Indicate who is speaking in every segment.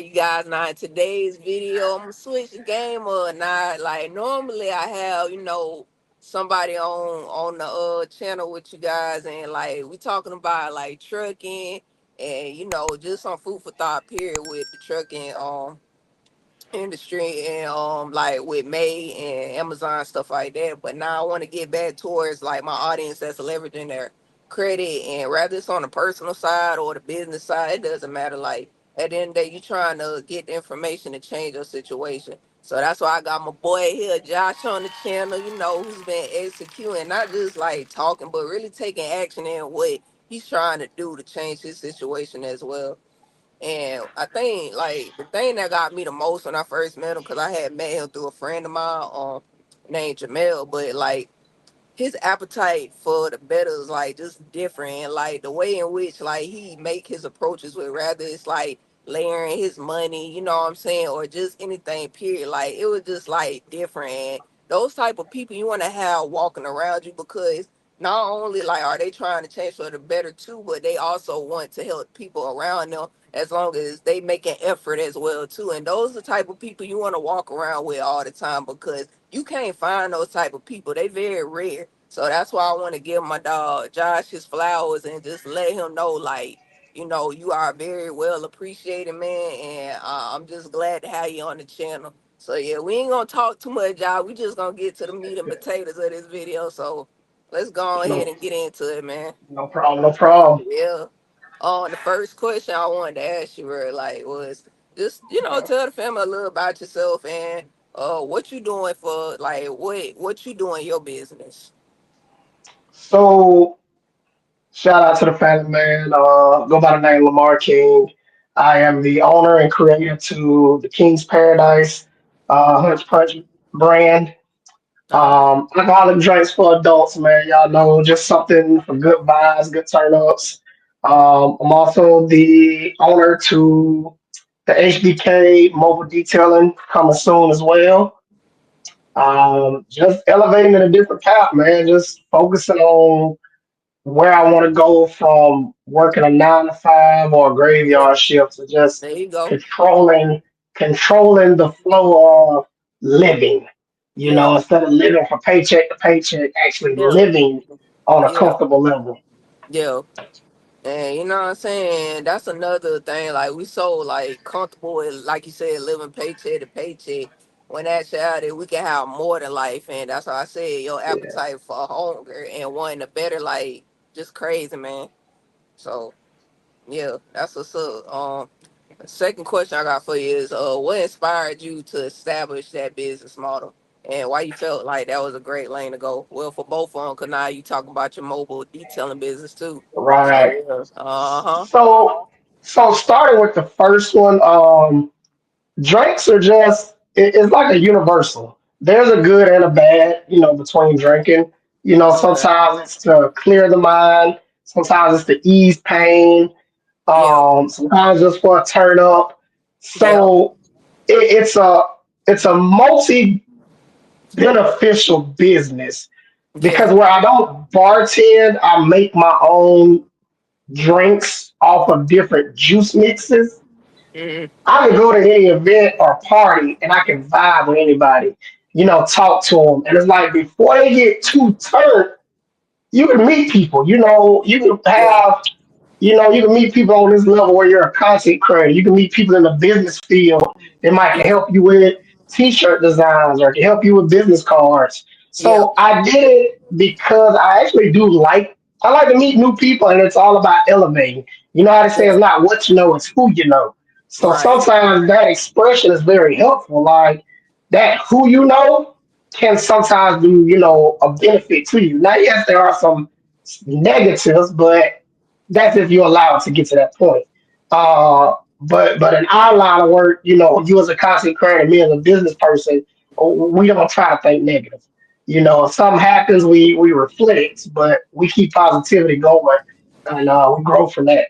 Speaker 1: You guys, now in today's video, I'm gonna switch the game up. Now, like normally, I have somebody on the channel with you guys, and like we talking about like trucking and just some food for thought. Period with the trucking industry and like with May and Amazon stuff like that. But now I want to get back towards like my audience that's leveraging their credit, and whether it's on the personal side or the business side, it doesn't matter. Like at the end of the day, you trying to get the information to change your situation. So that's why I got my boy here, Josh, on the channel, who's been executing, not just like talking, but really taking action in what he's trying to do to change his situation as well. And I think like the thing that got me the most when I first met him, because I had met him through a friend of mine named Jamel, but like his appetite for the better is like just different, and like the way in which like he make his approaches with, rather it's like layering his money, you know what I'm saying, or just anything period, like it was just like different. And those type of people you want to have walking around you, because not only like are they trying to change for the better too, but they also want to help people around them as long as they make an effort as well too. And those are the type of people you want to walk around with all the time, because you can't find those type of people. They very rare. So that's why I want to give my dog Josh his flowers and just let him know, like, you are very well appreciated, man. And I'm just glad to have you on the channel. So yeah, we ain't gonna talk too much, y'all. We just gonna get to the meat and potatoes of this video. So let's go ahead
Speaker 2: No,
Speaker 1: and get into it, man.
Speaker 2: no problem, no problem.
Speaker 1: Yeah. The first question I wanted to ask you, really, like, was just tell the family a little about yourself and what you doing for like what you doing in your business.
Speaker 2: So shout out to the family man. Go by the name Lamar King. I am the owner and creator to the King's Paradise Hunch Punch brand. Alcoholic drinks for adults, man. Y'all know, just something for good vibes, good turn ups. I'm also the owner to the HDK mobile detailing coming soon as well. Just elevating in a different path, man. Just focusing on where I want to go from working a 9 to 5 or a
Speaker 1: Yeah,
Speaker 2: graveyard shift to just
Speaker 1: there you go.
Speaker 2: controlling controlling the flow of living.
Speaker 1: Yeah,
Speaker 2: Instead of living from paycheck to paycheck, actually
Speaker 1: yeah,
Speaker 2: living on a
Speaker 1: yeah,
Speaker 2: comfortable level.
Speaker 1: yeah. And you know what I'm saying? That's another thing. Like we so like comfortable with, like you said, living paycheck to paycheck. When actuality we can have more than life, and that's why I said your
Speaker 2: Yeah.
Speaker 1: appetite for hunger and wanting a better life just crazy, man. So yeah, that's what's up. Second question I got for you is, what inspired you to establish that business model, and why you felt like that was a great lane to go? Well, for both of them, cause now you talking about your mobile detailing business too. So
Speaker 2: Right.
Speaker 1: yeah,
Speaker 2: So so starting with the first one, drinks are just it's like a universal. There's a good and a bad, between drinking.
Speaker 1: okay,
Speaker 2: Sometimes it's to clear the mind, sometimes it's to ease pain,
Speaker 1: yeah,
Speaker 2: sometimes just for a turn up.
Speaker 1: yeah,
Speaker 2: So it's a multi beneficial business because
Speaker 1: yeah,
Speaker 2: where I don't bartend, I make my own drinks off of different juice mixes.
Speaker 1: mm,
Speaker 2: I can go to any event or party and I can vibe with anybody, talk to them. And it's like before they get too turned, you can meet people, you can
Speaker 1: yeah,
Speaker 2: have, you can meet people on this level where you're a content creator. You can meet people in the business field that might can
Speaker 1: yeah,
Speaker 2: help you with t-shirt designs or can help you with business cards.
Speaker 1: yeah,
Speaker 2: So I did it because I actually do I like to meet new people and it's all about elevating. You know how to say
Speaker 1: yeah,
Speaker 2: it's not what you know, it's who you know. So
Speaker 1: right,
Speaker 2: sometimes that expression is very helpful. Like that who you know can sometimes do, a benefit to you. Now, yes, there are some negatives, but that's if you allow it to get to that point. But in our line of work, you as a content creator, me as a business person, we don't try to think negative. If something happens, we reflect, but we keep positivity going, and we grow from that.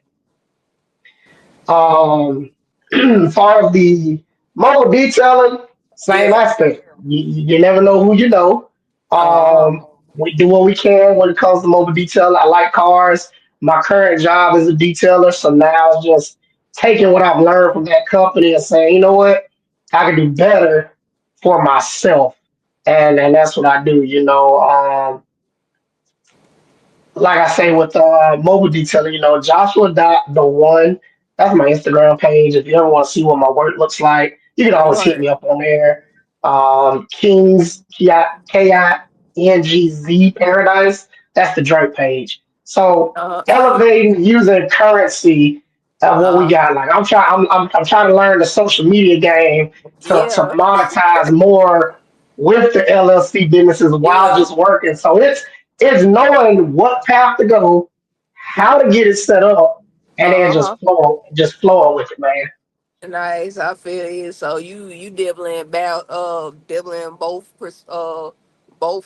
Speaker 2: Um, as far as the mobile detailing, same
Speaker 1: yeah,
Speaker 2: aspect. You never know who you know.
Speaker 1: uh-huh,
Speaker 2: We do what we can when it comes to mobile detailing. I like cars. My current job is a detailer, so now it's just taking what I've learned from that company and saying, you know what, I can do better for myself. And that's what I do, you know. Like I say with mobile detailing, you know, Joshua dot the one. That's my Instagram page. If you ever want to see what my work looks like, you can always hit
Speaker 1: Right.
Speaker 2: me up on there. Kings KINGZ Paradise. That's the Drake page. So
Speaker 1: Uh,
Speaker 2: elevating using currency of what we
Speaker 1: uh,
Speaker 2: got. Like I'm trying to learn the social media game to
Speaker 1: yeah,
Speaker 2: monetize more with the LLC businesses while
Speaker 1: yeah.
Speaker 2: just working. So it's knowing what path to go, how to get it set up, and then
Speaker 1: Uh-huh.
Speaker 2: just flowing with it, man.
Speaker 1: Nice, I feel you. So you dibbling about dibbling both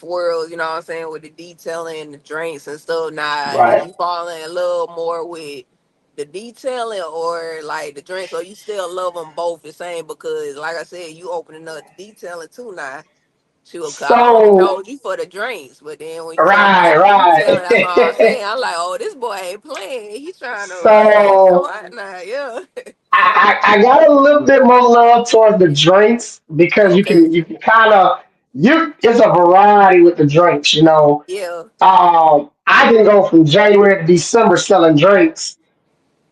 Speaker 1: worlds, you know what I'm saying, with the detailing and the drinks and stuff. Now, is
Speaker 2: Right.
Speaker 1: you falling a little more with the detailing or like the drinks, or you still love them both the same? Because like I said, you opening up the detailing too now. Sure, cause I only
Speaker 2: So
Speaker 1: know you for the drinks, but then when you talk about
Speaker 2: right,
Speaker 1: the detailing, that's all I'm
Speaker 2: right.
Speaker 1: saying. I'm like, oh, this boy ain't playing. He's trying to go
Speaker 2: So
Speaker 1: out now, yeah.
Speaker 2: I got a little bit more love towards the drinks because
Speaker 1: Okay.
Speaker 2: you can kind of you it's a variety with the drinks, you know.
Speaker 1: Yeah.
Speaker 2: I can go from January to December selling drinks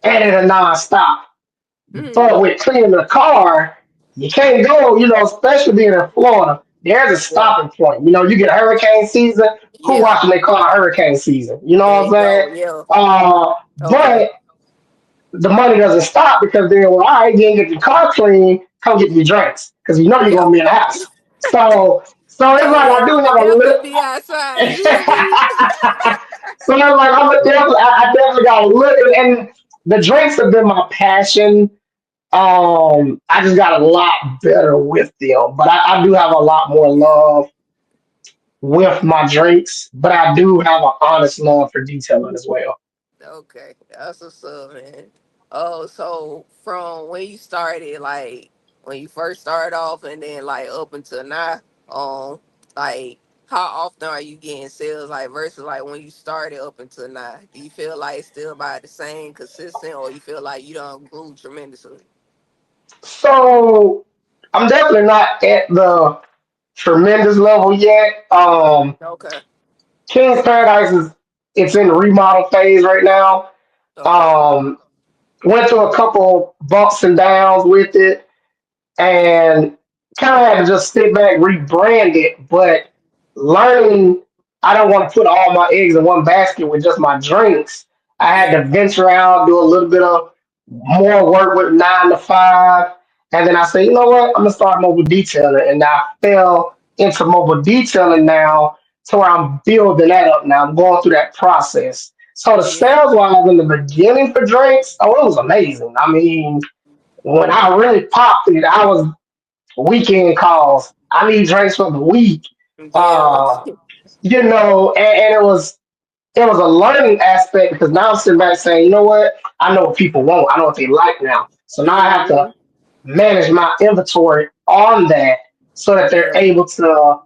Speaker 2: and it a nonstop.
Speaker 1: Mm.
Speaker 2: But with cleaning the car, you can't go, you know, especially being in Florida, there's a
Speaker 1: Yeah.
Speaker 2: stopping point. You know, you get hurricane season, who
Speaker 1: Yeah.
Speaker 2: watching they call it hurricane season? You know
Speaker 1: There
Speaker 2: what I'm
Speaker 1: you
Speaker 2: saying?
Speaker 1: go. Yeah. Okay.
Speaker 2: But the money doesn't stop because then, well, all right, you ain't get your car clean, come get your drinks because you know you're
Speaker 1: Yeah.
Speaker 2: going to be in the house. So it's like I
Speaker 1: Hey,
Speaker 2: do
Speaker 1: you
Speaker 2: have a
Speaker 1: definitely
Speaker 2: little.
Speaker 1: be outside. You hear me?
Speaker 2: So I'm like, I definitely got a little, and the drinks have been my passion. I just got a lot better with them, but I do have a lot more
Speaker 1: Yeah.
Speaker 2: love with my drinks. But I do have an honest love for detailing as well.
Speaker 1: Okay. That's what's up, man. Oh, so from when you started, like when you first started off, and then like up until now, um, like how often are you getting sales, like versus like when you started up until now? Do you feel like it's still about the same, consistent, or you feel like you done grew tremendously?
Speaker 2: So I'm definitely not at the tremendous level yet.
Speaker 1: Okay.
Speaker 2: King's Paradise is it's in the remodel phase right now.
Speaker 1: Okay.
Speaker 2: Um, Went through a couple bumps and downs with it and kind of had to just sit back, rebrand it. But learning, I don't want to put all my eggs in one basket with just my drinks. I had
Speaker 1: Yeah.
Speaker 2: to venture out, do a little bit of more work with 9 to 5, and then I said, you know what, I'm gonna start mobile detailing, and I fell into mobile detailing now, to where I'm building that up now. I'm going through that process. So the
Speaker 1: Yeah.
Speaker 2: sales wise in the beginning for drinks, oh, it was amazing. I mean, when I really popped it, I was weekend calls. I need drinks for the week.
Speaker 1: Yeah.
Speaker 2: Uh, and it was a learning aspect because now I'm sitting back saying, you know what? I know what people want. I know what they like now. So now I have to
Speaker 1: Hmm.
Speaker 2: manage my inventory on that so that they're
Speaker 1: Yeah.
Speaker 2: able to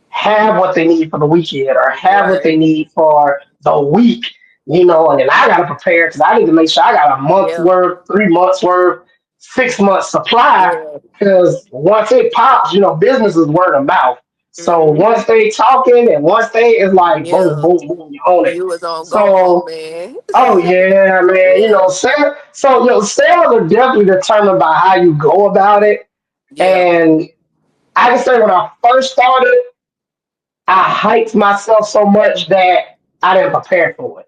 Speaker 2: have what they need for the weekend or have what
Speaker 1: Right.
Speaker 2: they need for the week, and then I got to prepare because I need to make sure I got a month's
Speaker 1: Yeah.
Speaker 2: worth, 3 months worth, 6 months supply.
Speaker 1: Yeah.
Speaker 2: Because once it pops, business is word of mouth. So
Speaker 1: Hmm.
Speaker 2: once they talking and once they, it's like boom,
Speaker 1: Yeah.
Speaker 2: boom, boom, you own it.
Speaker 1: You was on go mode,
Speaker 2: So,
Speaker 1: man.
Speaker 2: oh yeah, man,
Speaker 1: Yeah.
Speaker 2: sales are definitely determined by how you go about it.
Speaker 1: Yeah.
Speaker 2: And I can say when I first started, I hyped myself so much that I didn't prepare for it.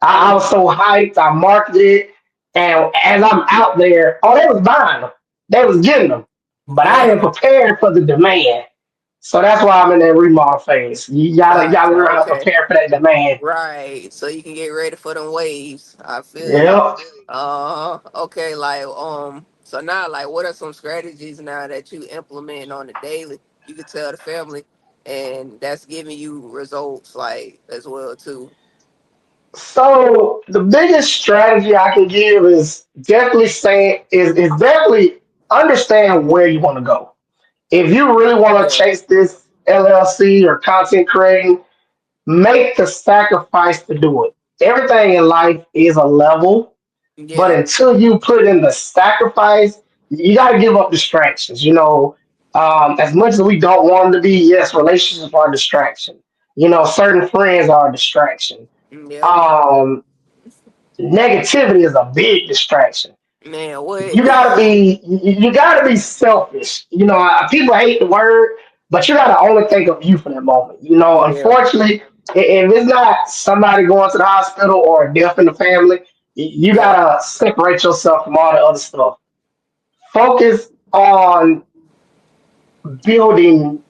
Speaker 2: I was
Speaker 1: Mm.
Speaker 2: so hyped, I marketed it, and as I'm out there, oh, they was buying them, they was getting them, but I
Speaker 1: Yeah.
Speaker 2: didn't prepare for the demand. So that's why I'm in that remodel phase. You gotta
Speaker 1: Gotcha.
Speaker 2: learn how to
Speaker 1: Okay.
Speaker 2: prepare for that demand.
Speaker 1: Right. So you can get ready for them waves. I feel you.
Speaker 2: Yep.
Speaker 1: Okay, like so now like what are some strategies now that you implement on the daily? You can tell the family and that's giving you results like as well too.
Speaker 2: So the biggest strategy I can give is definitely saying is definitely understand where you want to go. If you really want to
Speaker 1: Yeah.
Speaker 2: chase this LLC or content creating, make the sacrifice to do it. Everything in life is a level. But
Speaker 1: Yeah.
Speaker 2: until you put in the sacrifice, you got to give up distractions. As much as we don't want them to be, yes, relationships are a distraction. Certain friends are a distraction.
Speaker 1: Yep.
Speaker 2: Um, Negativity is a big distraction.
Speaker 1: Man, what?
Speaker 2: You gotta be selfish. People hate the word, but you gotta only think of you for that moment.
Speaker 1: Yeah.
Speaker 2: Unfortunately, if it's not somebody going to the hospital or a death in the family, you
Speaker 1: Yeah.
Speaker 2: gotta separate yourself from all the other stuff. Focus on building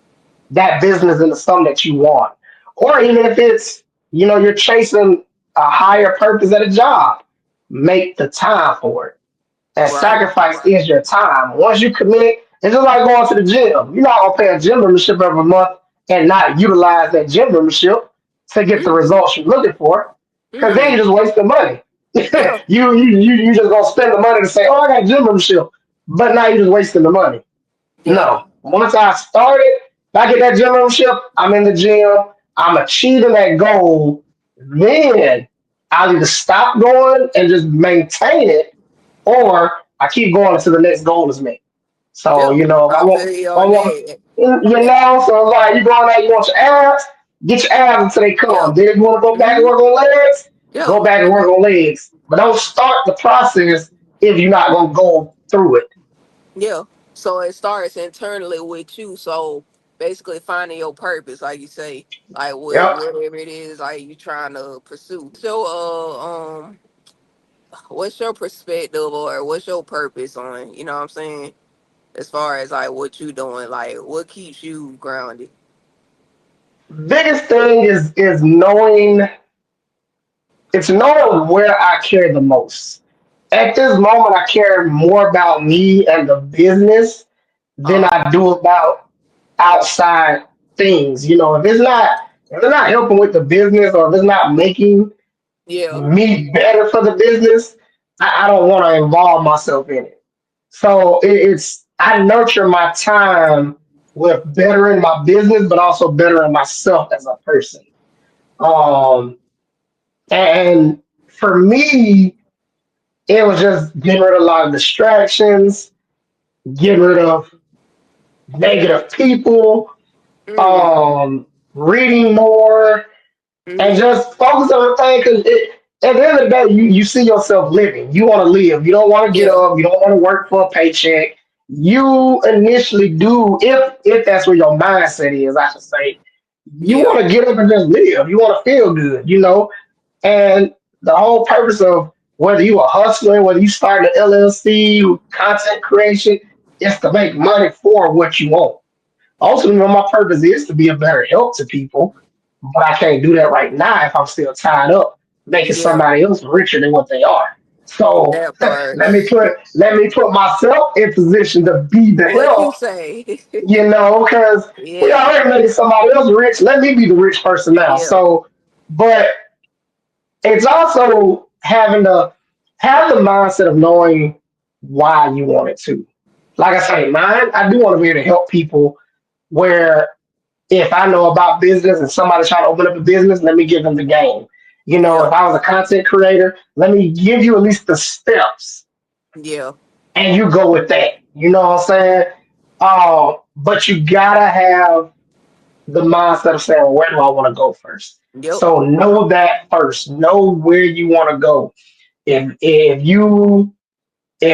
Speaker 2: that business into something that you want. Or even if it's, you're chasing a higher purpose at a job, make the time for it. And
Speaker 1: Right.
Speaker 2: sacrifice is your time. Once you commit, it's just like going to the gym. You're not gonna pay a gym membership every month and not utilize that gym membership to get the
Speaker 1: Mm.
Speaker 2: results you're looking for. Because then
Speaker 1: Mm.
Speaker 2: you're just wasting money.
Speaker 1: Yeah.
Speaker 2: you just gonna spend the money to say, oh, I got gym membership, but now you're just wasting the money.
Speaker 1: Yeah.
Speaker 2: No. Once I started, if I get that gym membership, I'm in the gym, I'm achieving that goal, then I'll either stop going and just maintain it, or I keep going until the next goal is met. So,
Speaker 1: Yeah.
Speaker 2: if I
Speaker 1: I
Speaker 2: want,
Speaker 1: feel you
Speaker 2: if I
Speaker 1: on
Speaker 2: want,
Speaker 1: that.
Speaker 2: so like you going out, you want your abs, get your abs until they
Speaker 1: Yeah.
Speaker 2: come. Then if you want to go back and
Speaker 1: Hmm.
Speaker 2: work on legs,
Speaker 1: Yeah.
Speaker 2: go back and work on legs. But don't start the process if you're not going to go through it.
Speaker 1: Yeah. So it starts internally with you. So basically finding your purpose, like you say, like
Speaker 2: Yep.
Speaker 1: whatever it is like you trying to pursue. What's your perspective or what's your purpose on, you know what I'm saying? As far as like what you doing, like what keeps you grounded?
Speaker 2: Biggest thing is knowing where I care the most. At this moment, I care more about me and the business than
Speaker 1: Uh
Speaker 2: I do about outside things. If it's not helping with the business, or if it's not making
Speaker 1: yeah.
Speaker 2: me better for the business, I don't want to involve myself in it. So it's I nurture my time with bettering my business, but also bettering myself as a person. Um, and for me, it was just getting rid of a lot of distractions, getting rid of negative people,
Speaker 1: Mm.
Speaker 2: reading more, and
Speaker 1: Mm-hmm.
Speaker 2: just focus on the thing. Because at the end of the day, you see yourself living. You want to live. You don't want to get
Speaker 1: Yeah.
Speaker 2: up. You don't want to work for a paycheck. You initially do, if that's where your mindset is, I should say. You
Speaker 1: Yeah.
Speaker 2: want to get up and just live. You want to feel good. And the whole purpose of whether you are hustling, whether you start an LLC, content creation, is to make money for what you want. Ultimately, my purpose is to be a better help to people, but I can't do that right now if I'm still tied up making
Speaker 1: Yeah.
Speaker 2: somebody else richer than what they are. So
Speaker 1: That part.
Speaker 2: let me put myself in position to be the
Speaker 1: What you
Speaker 2: help,
Speaker 1: say?
Speaker 2: because we
Speaker 1: Yeah.
Speaker 2: already making somebody else rich. Let me be the rich person now.
Speaker 1: Yeah.
Speaker 2: So, but it's also having to have the mindset of knowing why you want it to. Like I say, mine, I do want to be able to help people where if I know about business and somebody's trying to open up a business, let me give them the game.
Speaker 1: Yeah.
Speaker 2: If I was a content creator, let me give you at least the steps
Speaker 1: Yeah.
Speaker 2: and you go with that. You know what I'm saying? But you gotta have the mindset of saying, where do I want to go first?
Speaker 1: Yep.
Speaker 2: So know that first. Know where you want to go. If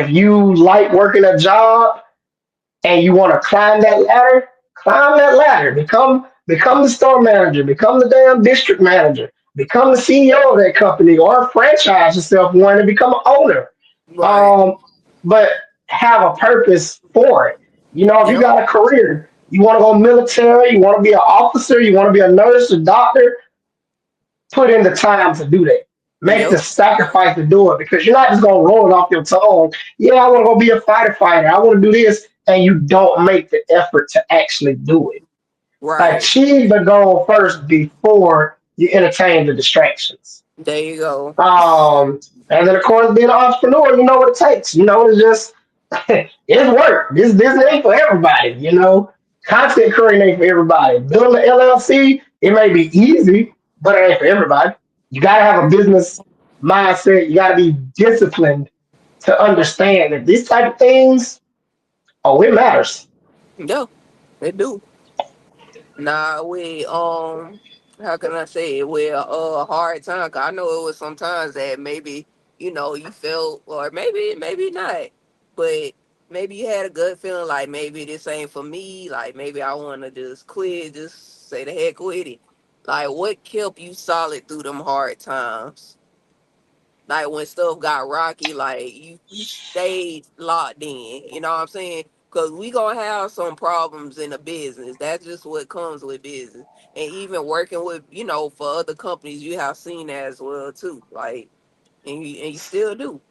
Speaker 2: you like working a job and you want to climb that ladder. Become the store manager, become the damn district manager, become the CEO of that company, or franchise yourself one and become an owner.
Speaker 1: Right.
Speaker 2: Um, but have a purpose for it. If you
Speaker 1: Yep.
Speaker 2: got a career, you want to go military, you want to be an officer, you want to be a nurse, a doctor, put in the time to do that. Make the
Speaker 1: Yep.
Speaker 2: sacrifice to do it, because you're not just gonna roll it off your tongue. Yeah, I want to go be a fighter. I want to do this, and you don't make the effort to actually do it.
Speaker 1: Right.
Speaker 2: Achieve the goal first before you entertain the distractions.
Speaker 1: There you go.
Speaker 2: And then of course, being an entrepreneur, you know what it takes. It's just it's work. This ain't for everybody. Content creating ain't for everybody. Building an LLC, it may be easy, but it ain't for everybody. You gotta have a business. mindset. You got to be disciplined to understand that these type of things, oh, it matters.
Speaker 1: Yeah, they do. Nah, we how can I say it? With a hard time, 'cause I know it was sometimes that maybe you felt, or maybe not, but maybe you had a good feeling like maybe this ain't for me. Like maybe I want to just quit, just say the heck with it. Like what kept you solid through them hard times? Like when stuff got rocky, like you stayed locked in. You know what I'm saying? Because we gonna have some problems in the business. That's just what comes with business. And even working with for other companies, you have seen that as well too. Like and you still do.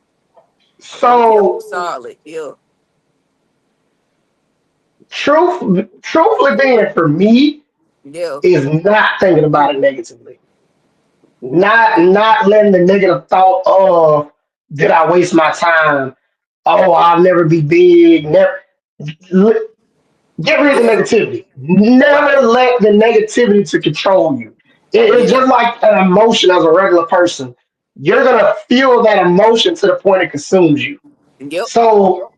Speaker 1: What kept you
Speaker 2: So,
Speaker 1: solid? Yeah,
Speaker 2: truthfully being for me
Speaker 1: yeah,
Speaker 2: is not thinking about it negatively. Not letting the negative thought of did I waste my time? Oh, I'll never be big. Never get rid of the
Speaker 1: yeah.
Speaker 2: negativity. Never
Speaker 1: Right.
Speaker 2: let the negativity to control you. It's
Speaker 1: Yeah.
Speaker 2: just like an emotion as a regular person. You're gonna feel that emotion to the point it consumes you.
Speaker 1: Yep.
Speaker 2: So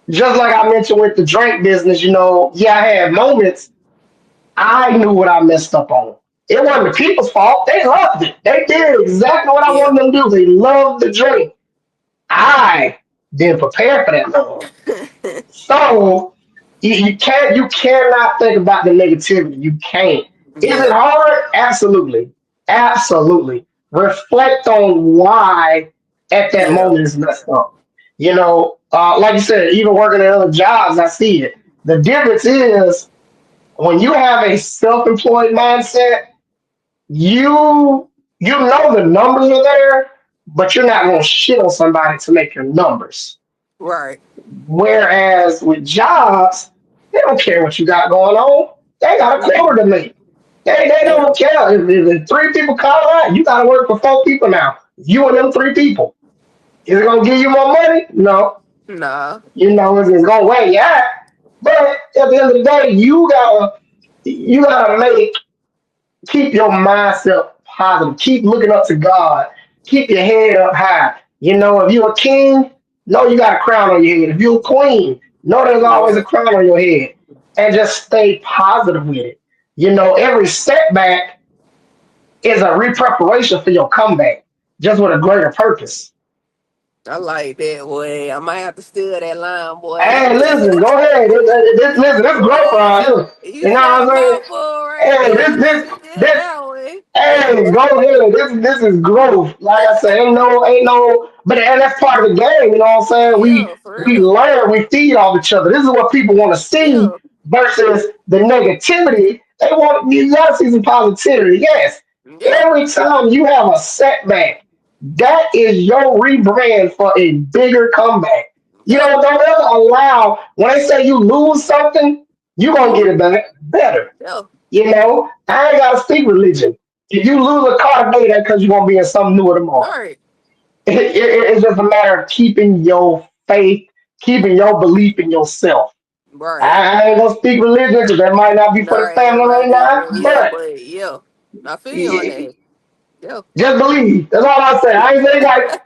Speaker 2: just like I mentioned with the drink business, yeah, I had moments. I knew what I messed up on. It wasn't the people's fault. They loved it. They did exactly what I
Speaker 1: Yeah.
Speaker 2: wanted them to do. They loved the drink. I didn't prepare for that love. So you cannot think about the negativity. You can't. Is it
Speaker 1: Yeah.
Speaker 2: hard? Absolutely. Absolutely. Reflect on why at that
Speaker 1: Yeah.
Speaker 2: moment is messed up. Like you said, even working at other jobs, I see it. The difference is when you have a self-employed mindset, you know the numbers are there, but you're not gonna shit on somebody to make your numbers.
Speaker 1: Right.
Speaker 2: Whereas with jobs, they don't care what you got going on. They got a
Speaker 1: Mm-mm.
Speaker 2: quarter to make. They
Speaker 1: Yeah.
Speaker 2: don't care. If three people call out, you got to work for four people now. You and them three people. Is it going to give you more money? No.
Speaker 1: Nah.
Speaker 2: It's going to weigh you out. But at the end of the day, you gotta keep your mindset positive. Keep looking up to God. Keep your head up high. If you're a king, know you got a crown on your head. If you're a queen, know there's always a
Speaker 1: Yeah.
Speaker 2: crown on your head. And just stay positive with it. Every setback is a re-preparation for your comeback, just with a greater purpose.
Speaker 1: I like that way. I might have to steal that line, boy.
Speaker 2: Hey, listen, go ahead. Listen, this growth
Speaker 1: Boy,
Speaker 2: right here.
Speaker 1: you
Speaker 2: You know
Speaker 1: said a
Speaker 2: what I'm saying?
Speaker 1: mouthful right
Speaker 2: Hey,
Speaker 1: there.
Speaker 2: this,
Speaker 1: You might
Speaker 2: this,
Speaker 1: have to steal
Speaker 2: this,
Speaker 1: that one.
Speaker 2: Hey, go ahead. This is growth. Like I said, ain't no, but and that's part of the game. You know what I'm saying? We
Speaker 1: Yeah, for
Speaker 2: we
Speaker 1: real.
Speaker 2: learn, we feed off each other. This is what people want to see
Speaker 1: Yeah.
Speaker 2: versus the negativity. They want you gotta see some positivity. Yes,
Speaker 1: Yeah.
Speaker 2: every time you have a setback, that is your rebrand for a bigger comeback.
Speaker 1: Yeah.
Speaker 2: Don't ever allow when they say you lose something, you gonna get
Speaker 1: Mm-hmm.
Speaker 2: it back better.
Speaker 1: Yeah.
Speaker 2: I ain't gotta speak religion. If you lose a car today, that's because you're gonna be in something newer
Speaker 1: All
Speaker 2: tomorrow.
Speaker 1: right.
Speaker 2: It's just a matter of keeping your faith, keeping your belief in yourself.
Speaker 1: Right.
Speaker 2: I ain't gonna speak religion because that might not be for the
Speaker 1: Nah, yeah,
Speaker 2: family
Speaker 1: right
Speaker 2: right
Speaker 1: now.
Speaker 2: now,
Speaker 1: Yeah,
Speaker 2: but
Speaker 1: but yeah. I feel you on
Speaker 2: y-
Speaker 1: that. Yeah.
Speaker 2: just believe. That's all I say. I ain't saying like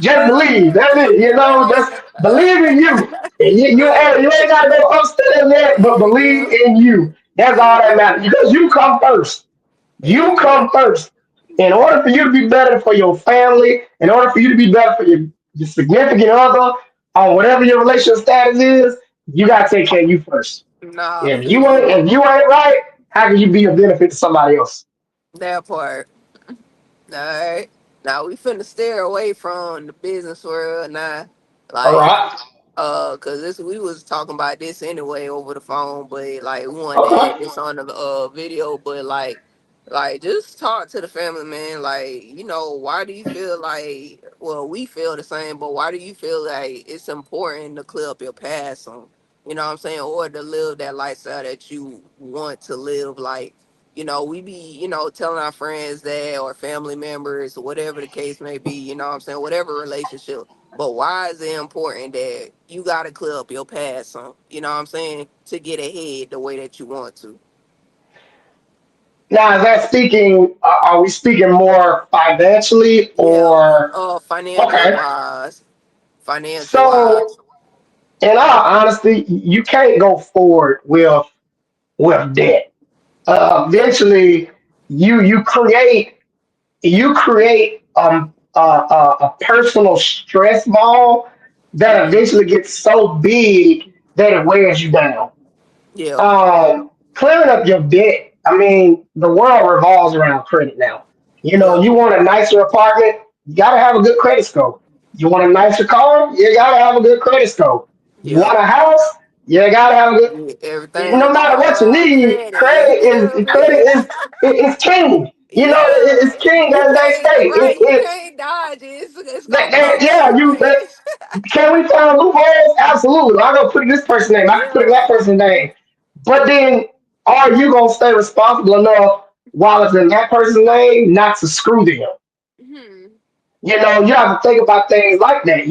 Speaker 2: just believe. That's it. Just believe in you. And
Speaker 1: Real.
Speaker 2: you ain't gotta go upstairs yet, but
Speaker 1: Heck
Speaker 2: believe
Speaker 1: yeah.
Speaker 2: in you. That's all
Speaker 1: Heck
Speaker 2: that
Speaker 1: yeah.
Speaker 2: matters because you come first. You
Speaker 1: Heck yeah.
Speaker 2: come first. In order for you to be better for your family, in order for you to be better for your significant other, on whatever your relationship status is, you gotta take care of you first.
Speaker 1: Nah, I
Speaker 2: If
Speaker 1: feel
Speaker 2: you
Speaker 1: you.
Speaker 2: ain't if you ain't right, how can you be a benefit to somebody else?
Speaker 1: That part. Alright. Now we finna steer away from the business world now.
Speaker 2: All
Speaker 1: Like,
Speaker 2: right.
Speaker 1: cause this we was talking about this anyway over the phone, but like we wanted to add
Speaker 2: Okay.
Speaker 1: this on the video, but like just talk to the family, man. Like, why do you feel like well, we feel the same, but why do you feel like it's important to clear up your past on? You know what I'm saying? Or to live that lifestyle that you want to live like we be, telling our friends that or family members, whatever the case may be, you know what I'm saying, whatever relationship. But why is it important that you got to clear up your past you know what I'm saying, to get ahead the way that you want to?
Speaker 2: Now, is that speaking? Are we speaking more financially
Speaker 1: Yeah,
Speaker 2: or
Speaker 1: financial
Speaker 2: okay?
Speaker 1: wise, financial
Speaker 2: So,
Speaker 1: wise.
Speaker 2: in all honesty, you can't go forward with debt.
Speaker 1: Yeah,
Speaker 2: Eventually, you create a personal stress ball that
Speaker 1: hmm,
Speaker 2: eventually gets so big that it wears you down.
Speaker 1: yeah,
Speaker 2: Clearing up your debt. I mean, the world revolves around credit now. You know,
Speaker 1: yeah,
Speaker 2: you want a nicer apartment, you gotta have a good credit score. You want a nicer car, you gotta have a good credit score. You
Speaker 1: yeah.
Speaker 2: want a house, you gotta have a good.
Speaker 1: Yeah, everything
Speaker 2: No matter
Speaker 1: revolve
Speaker 2: what you
Speaker 1: around
Speaker 2: need,
Speaker 1: credit. You
Speaker 2: credit
Speaker 1: feel
Speaker 2: is
Speaker 1: me?
Speaker 2: credit is it's king. You know,
Speaker 1: Yeah,
Speaker 2: it's king
Speaker 1: you
Speaker 2: as they
Speaker 1: can't.
Speaker 2: say.
Speaker 1: Right, you can't dodge it. It's gonna come
Speaker 2: Yeah,
Speaker 1: back, man.
Speaker 2: can we find loopholes? Absolutely. I'm gonna put this person's name. I can put in that
Speaker 1: Yeah.
Speaker 2: person's name. But then, are you gonna stay responsible enough while it's in that person's name not to screw them?
Speaker 1: Hmm.
Speaker 2: You have to think about things like that.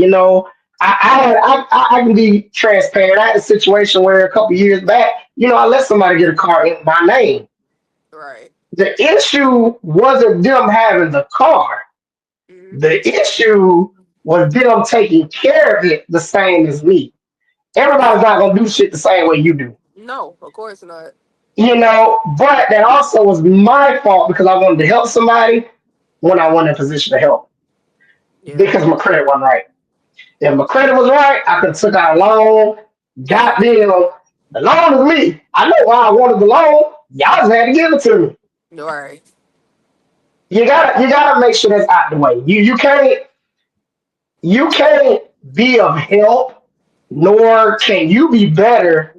Speaker 2: I can be transparent. I had a situation where a couple years back, I let somebody get a car in my name.
Speaker 1: Right.
Speaker 2: The issue wasn't them having the car.
Speaker 1: Hmm.
Speaker 2: The issue was them taking care of it the same as me.
Speaker 1: Yeah.
Speaker 2: Everybody's not gonna do shit the same way you do.
Speaker 1: No, of course not.
Speaker 2: But that also was my fault because I wanted to help somebody when I wasn't in a position to help
Speaker 1: Yeah.
Speaker 2: because my credit wasn't right. If my credit was right, I could have took out a loan.
Speaker 1: Yeah.
Speaker 2: Goddamn, the loan is me. I know why I wanted the loan. Y'all just had to give it to me.
Speaker 1: Right.
Speaker 2: You gotta make sure that's out the way. You can't be of help, nor can you be better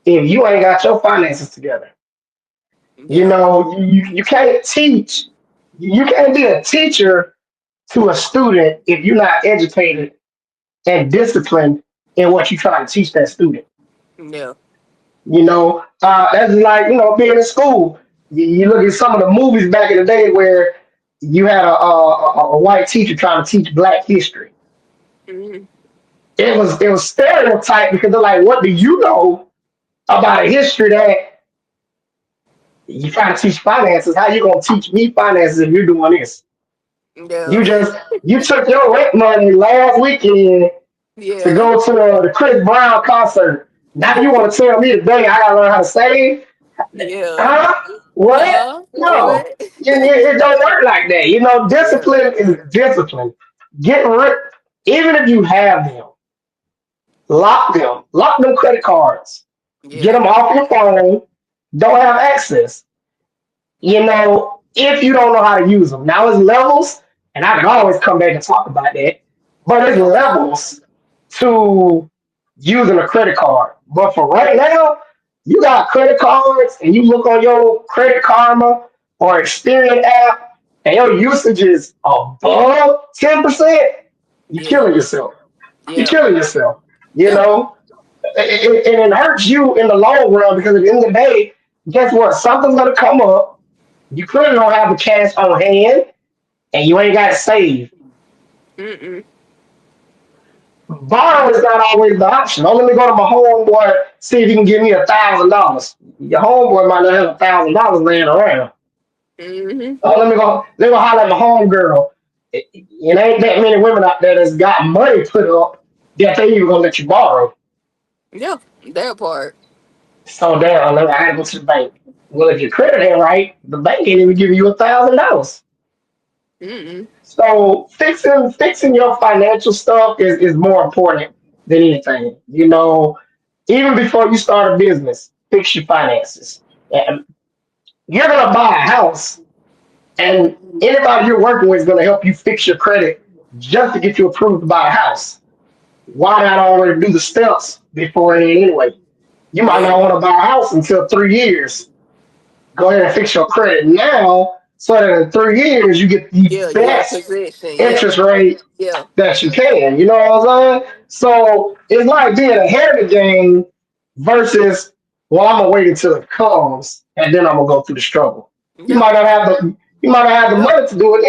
Speaker 2: if you ain't got your finances together.
Speaker 1: Yeah.
Speaker 2: You can't teach. You can't be a teacher to a student if you're not educated and disciplined in what you try to teach that student.
Speaker 1: Yeah.
Speaker 2: That's like being in school. You look at some of the movies back in the day where you had a white teacher trying to teach Black history.
Speaker 1: Hmm.
Speaker 2: It was stereotype because they're like, what do you know about a history that you trying to teach finances? How you gonna teach me finances if you're doing this?
Speaker 1: Yeah.
Speaker 2: You took your rent money last weekend to
Speaker 1: Yeah.
Speaker 2: go to the Chris Brown concert. Now you want to tell me today I gotta learn how to save?
Speaker 1: Yeah.
Speaker 2: Huh? What? No.
Speaker 1: What?
Speaker 2: It don't work like that.
Speaker 1: Yeah.
Speaker 2: Discipline is discipline. Get rid, even if you have them, lock them. Lock them credit cards. Get
Speaker 1: Yeah.
Speaker 2: them off your phone. Don't have access. If you don't know how to use them. Now it's levels, and I can always come back and talk about that. But it's
Speaker 1: Yeah.
Speaker 2: levels to using a credit card. But for right now, you got credit cards and you look on your Credit Karma or Experian app and your usage is above 10%, you're
Speaker 1: Yeah.
Speaker 2: killing yourself. You're
Speaker 1: Yeah.
Speaker 2: killing yourself. You
Speaker 1: Yeah.
Speaker 2: know, and it hurts you in the long run because at the end of the day, guess what? Something's gonna come up. You clearly don't have the cash on hand, and you ain't got it saved.
Speaker 1: Mm-mm.
Speaker 2: Borrow is not always the option. Oh, let me go to my homeboy, see if he can give me $1,000. Your homeboy might not have $1,000 laying around.
Speaker 1: Hmm.
Speaker 2: Oh, let me go holler at my homegirl. It ain't that many women out there that's got money put up that they even gonna let you borrow.
Speaker 1: Yeah. That part.
Speaker 2: So damn, I gotta go to the bank. Well, if your credit ain't right, the bank ain't even giving you $1,000.
Speaker 1: Mm-mm.
Speaker 2: So fixing your financial stuff is more important than anything. Even before you start a business, fix your finances. And you're gonna buy a house, and anybody you're working with is gonna help you fix your credit just to get you approved to buy a house. Why not already do the steps before it anyway? You might
Speaker 1: Yeah.
Speaker 2: not want to buy a house until 3 years. Go ahead and fix your credit now, so that in 3 years you get the
Speaker 1: Yeah. You in a
Speaker 2: best
Speaker 1: position. Yeah.
Speaker 2: interest rate
Speaker 1: Yeah.
Speaker 2: that you can. You know what I'm saying? So it's like being ahead of the game versus, well, I'm gonna wait until it comes and then I'm gonna go through the struggle. You
Speaker 1: Yeah.
Speaker 2: might not have the
Speaker 1: Yeah.
Speaker 2: money to do it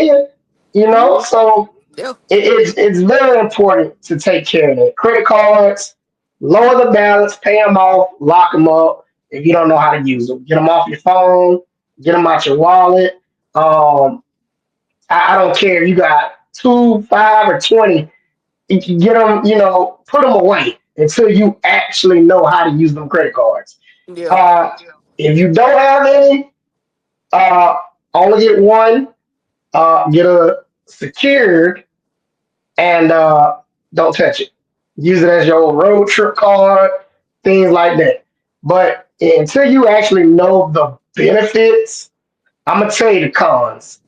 Speaker 2: then.
Speaker 1: Hmm.
Speaker 2: So
Speaker 1: Yeah.
Speaker 2: it's very important to take care of that. Credit cards, lower the balance, pay them off, lock them up. If you don't know how to use them, get them off your phone. Get them out your wallet. Um, I don't care if you got two, 5, or 20. You can get them, put them away until you actually know how to use them credit cards.
Speaker 1: Yeah.
Speaker 2: Uh, if you don't have any, uh, only get one. Get a secured and don't touch it. Use it as your road trip card, things like that. But until you actually know the benefits, I'm gonna tell you the cons.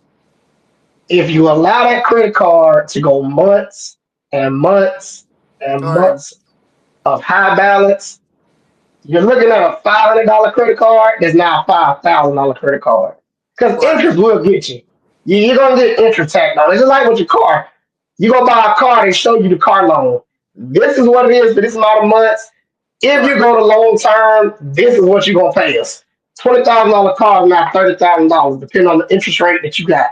Speaker 2: If you allow that credit card to go months and months and
Speaker 1: All right.
Speaker 2: months of high balance, you're looking at a $500 credit card that's now a $5,000 credit card. Because
Speaker 1: Right.
Speaker 2: interest will get you. You're going to get interest tacked on. It's just like with your car. You go buy a car, they show you the car loan. This is what it is for this amount of months. If you
Speaker 1: Right.
Speaker 2: go to long term, this is what you're going to pay us. $20,000 car is now $30,000, depending on the interest rate that you got.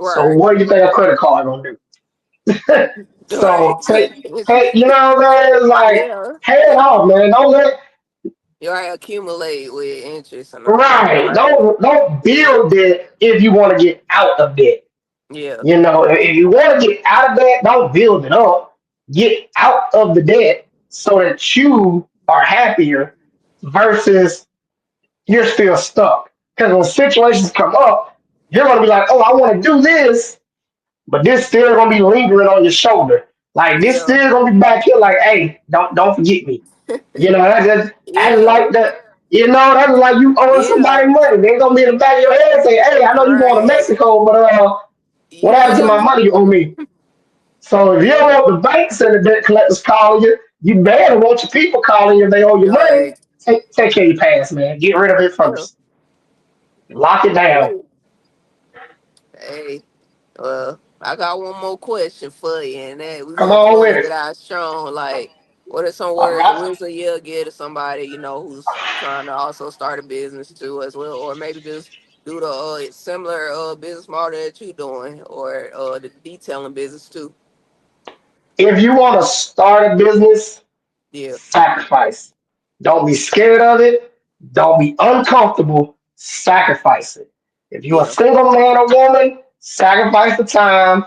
Speaker 2: So
Speaker 1: Right.
Speaker 2: what do you think a credit card going to do?
Speaker 1: Right.
Speaker 2: So you know what I'm saying? Like,
Speaker 1: Yeah.
Speaker 2: pay it off, man. Don't let
Speaker 1: You right. Accumulate with interest and all that.
Speaker 2: Right.
Speaker 1: Right.
Speaker 2: Don't build it if you want to get out of debt.
Speaker 1: Yeah.
Speaker 2: If you want to get out of debt, don't build it up. Get out of the debt so that you are happier versus you're still stuck. Because when situations come up, you're gonna be like, oh, I want to do this, but this still gonna be lingering on your shoulder. Like this
Speaker 1: Yeah.
Speaker 2: still gonna be back here. Like, hey, don't forget me. That's
Speaker 1: Yeah.
Speaker 2: like that. That's like you owing somebody
Speaker 1: Yeah.
Speaker 2: money. They gonna be in the back of your head and say, "Hey, I know you going to
Speaker 1: Right.
Speaker 2: Mexico, but what
Speaker 1: You
Speaker 2: happened to
Speaker 1: feel
Speaker 2: my
Speaker 1: me?
Speaker 2: money you owe me?" So if you don't
Speaker 1: Yeah.
Speaker 2: want the banks and the debt collectors calling you, you better want your people calling you if they owe you money.
Speaker 1: Right.
Speaker 2: Take care of your past, man. Get rid of it
Speaker 1: Yeah.
Speaker 2: first. Lock it down.
Speaker 1: Ooh. Hey. I got one more question for you, and that we're
Speaker 2: Come
Speaker 1: gonna
Speaker 2: on with
Speaker 1: close
Speaker 2: it.
Speaker 1: it out strong. Like, what are some
Speaker 2: All
Speaker 1: words of
Speaker 2: right.
Speaker 1: wisdom you'll give to somebody who's trying to also start a business too, as well, or maybe just do the similar business model that you're doing, or the detailing business too?
Speaker 2: If you want to start a business,
Speaker 1: Yeah,
Speaker 2: sacrifice. Don't be scared of it. Don't be uncomfortable. Sacrifice it. If you're a
Speaker 1: yeah,
Speaker 2: single man or woman, sacrifice the time.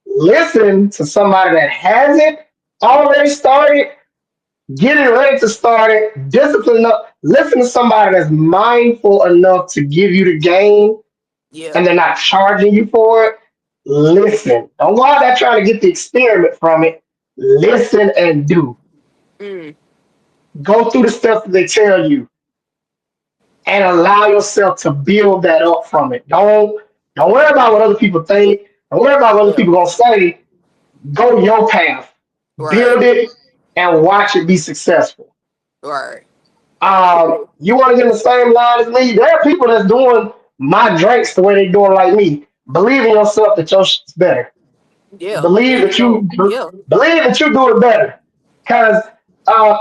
Speaker 2: Listen to somebody that has it already started, getting ready to start it, discipline up. Listen to somebody that's mindful enough to give you the game
Speaker 1: yeah.
Speaker 2: and they're not charging you for it. Listen. Don't go out there trying to get the experiment from it. Listen and do.
Speaker 1: Mm,
Speaker 2: Go through the steps that they tell you and allow yourself to build that up from it. Don't worry about what other people think. Don't worry about what other
Speaker 1: yeah.
Speaker 2: people gonna say. Go your path. Build
Speaker 1: Right,
Speaker 2: it and watch it be successful.
Speaker 1: right.
Speaker 2: You want to get in the same line as me? There are people that's doing my drinks the way they doing like me. Believe in yourself that your shit's better.
Speaker 1: Yeah, there
Speaker 2: Believe
Speaker 1: you
Speaker 2: that
Speaker 1: go.
Speaker 2: you
Speaker 1: Yeah,
Speaker 2: believe that you do it better, because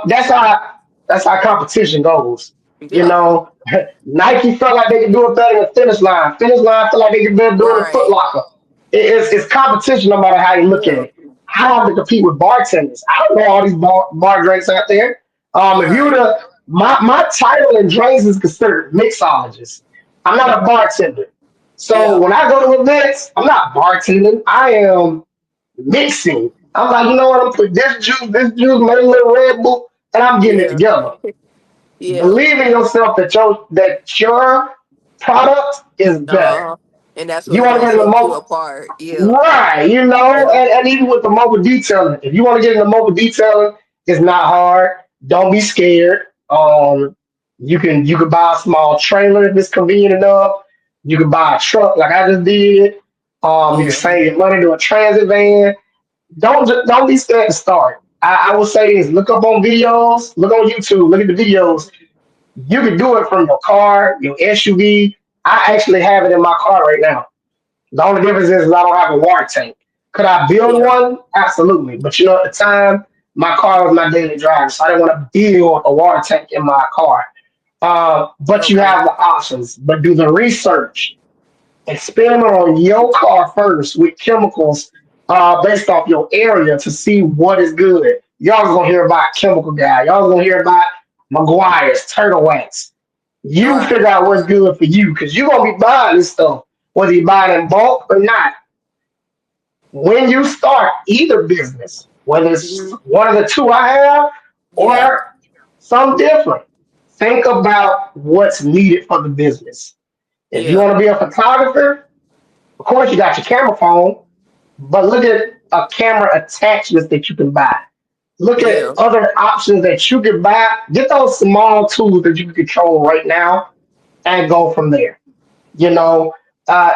Speaker 2: that's how competition goes. You
Speaker 1: yeah.
Speaker 2: know, Nike felt like they could do it better than Finish Line. Finish Line felt like they could do it doing the Foot
Speaker 1: Right.
Speaker 2: Locker. It's competition no matter how you look at
Speaker 1: Yeah.
Speaker 2: it. I don't have to compete with bartenders. I don't know all these bar drinks out there. If you were
Speaker 1: Right.
Speaker 2: to my title in drinks is considered mixologist. I'm not a bartender. So
Speaker 1: Yeah.
Speaker 2: when I go to events, I'm not bartending. I am mixing. I'm like, you know what? I'm putting this juice, maybe a little Red Bull, and I'm getting it
Speaker 1: Yeah.
Speaker 2: together.
Speaker 1: Yeah.
Speaker 2: Believe in yourself that your product is better.
Speaker 1: Uh, and that's
Speaker 2: You
Speaker 1: what's
Speaker 2: want to
Speaker 1: gonna
Speaker 2: get in the
Speaker 1: set you
Speaker 2: mobile,
Speaker 1: apart. Yeah.
Speaker 2: right?
Speaker 1: Yeah.
Speaker 2: And even with the mobile detailing, if you want to get into mobile detailing, it's not hard. Don't be scared. You can buy a small trailer if it's convenient enough. You can buy a truck like I just did. You can
Speaker 1: Yeah.
Speaker 2: save your money to a transit van. Don't be scared to start. I will say this: look up on videos, look on YouTube, look at the videos. You can do it from your car, your SUV. I actually have it in my car right now. The only difference is I don't have a water tank. Could I build
Speaker 1: Yeah.
Speaker 2: one? Absolutely. But at the time, my car was my daily driver, so I didn't want to build a water tank in my car. But you
Speaker 1: Okay.
Speaker 2: have the options. But do the research. Experiment on your car first with chemicals based off your area to see what is good. Y'all gonna hear about Chemical Guy. Y'all gonna hear about McGuire's Turtle Wax. You
Speaker 1: Right.
Speaker 2: figure out what's good for you because you're gonna be buying this stuff, whether you buy it in bulk or not. When you start either business, whether it's
Speaker 1: Hmm.
Speaker 2: one of the two I have
Speaker 1: Yeah.
Speaker 2: or some different, think about what's needed for the business. If you
Speaker 1: Yeah.
Speaker 2: want to be a photographer, of course you got your camera phone, but look at a camera attachments that you can buy. Look at
Speaker 1: Yeah.
Speaker 2: other options that you can buy. Get those small tools that you can control right now and go from there. You know,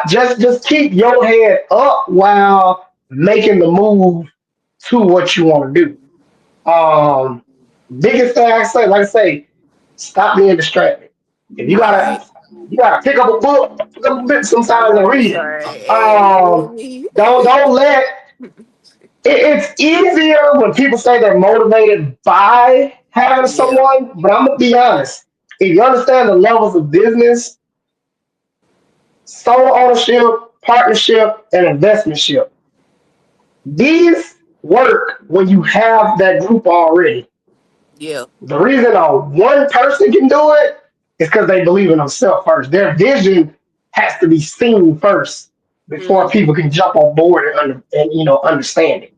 Speaker 2: just keep your head up while making the move to what you want to do. Biggest thing I say, like I say, stop being distracted. If
Speaker 1: Right.
Speaker 2: you gotta pick up a book, pick up a book
Speaker 1: I
Speaker 2: sometimes and
Speaker 1: know
Speaker 2: read
Speaker 1: that's
Speaker 2: it.
Speaker 1: right. Hey, you hear me?
Speaker 2: Don't let it's easier when people say they're motivated by having
Speaker 1: Yeah.
Speaker 2: someone, but I'm gonna be honest. If you understand the levels of business, sole ownership, partnership, and investmentship, these work when you have that group already.
Speaker 1: Yeah.
Speaker 2: The reason one person can do it is because they believe in themselves first. Their vision has to be seen first before
Speaker 1: Hmm.
Speaker 2: people can jump on board and understand it.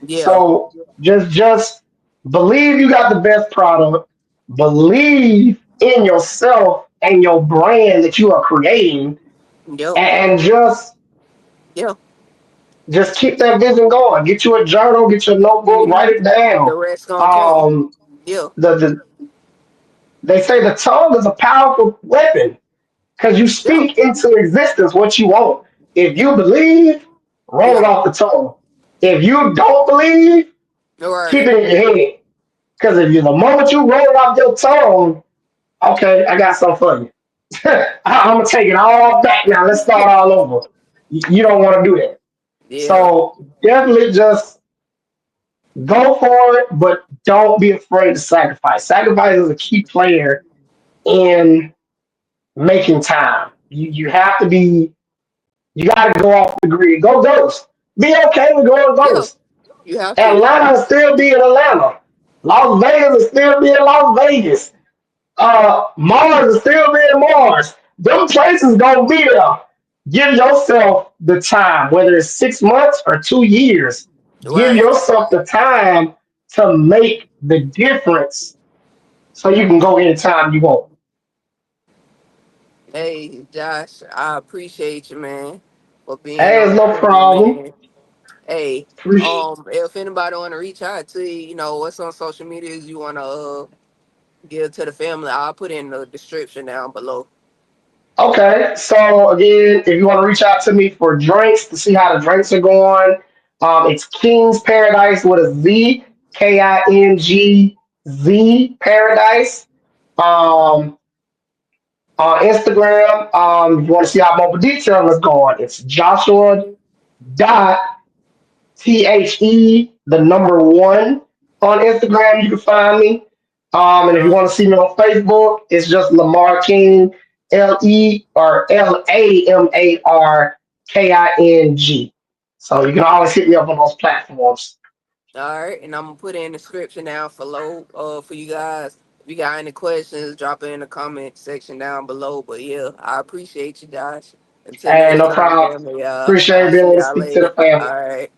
Speaker 1: Yeah.
Speaker 2: So just believe you got the best product, believe in yourself and your brand that you are creating,
Speaker 1: Yep.
Speaker 2: and
Speaker 1: Yeah.
Speaker 2: just keep that vision going. Get you a journal, get your notebook,
Speaker 1: Hmm.
Speaker 2: write it
Speaker 1: The
Speaker 2: down.
Speaker 1: rest gonna come.
Speaker 2: Um,
Speaker 1: Yeah.
Speaker 2: the they say the tongue is a powerful weapon because you
Speaker 1: Yeah.
Speaker 2: speak into existence what you want. If you believe, roll it
Speaker 1: Yeah.
Speaker 2: off the tongue. If you don't believe,
Speaker 1: All
Speaker 2: keep
Speaker 1: right.
Speaker 2: it in your head. Because if you the moment you roll it off your tongue, okay, I got something for you. I'm gonna take it all back now. Let's start all over. You don't want to do that.
Speaker 1: Yeah.
Speaker 2: So definitely just go for it, but don't be afraid to sacrifice. Sacrifice is a key player in making time. You have to be. You got to go off the grid. Go ghost. Be okay with going
Speaker 1: Yeah.
Speaker 2: ghost.
Speaker 1: You have to.
Speaker 2: Atlanta will still be in Atlanta. Las Vegas will still be in Las Vegas. Mars is still being Mars. Them places gonna be there. Give yourself the time, whether it's 6 months or 2 years. Give
Speaker 1: Right.
Speaker 2: yourself the time to make the difference, so you can go anytime you want.
Speaker 1: Hey, Josh, I appreciate you, man, for being
Speaker 2: Hey, it's
Speaker 1: on
Speaker 2: no
Speaker 1: with me,
Speaker 2: problem.
Speaker 1: man. Hey,
Speaker 2: Appreciate.
Speaker 1: if anybody want to reach out to you, what's on social medias you want to give to the family, I'll put in the description down below.
Speaker 2: Okay, so again, if you want to reach out to me for drinks to see how the drinks are going, it's King's Paradise with a Z, KINGZ Paradise. Um, on Instagram, if you want to see how mobile detail is going, it's Joshua dot the number one on Instagram. You can find me. And if you want to see me on Facebook, it's just Lamar King, LamarKing. So you can always hit me up on those platforms.
Speaker 1: All right, and I'm gonna put in the description down for you guys. If you got any questions, drop it in the comment section down below. But yeah, I appreciate you, Josh. Until
Speaker 2: And
Speaker 1: next
Speaker 2: no
Speaker 1: time,
Speaker 2: problem.
Speaker 1: family.
Speaker 2: Appreciate
Speaker 1: I'll
Speaker 2: being
Speaker 1: see
Speaker 2: able to
Speaker 1: y'all
Speaker 2: speak to the
Speaker 1: later.
Speaker 2: family.
Speaker 1: All right.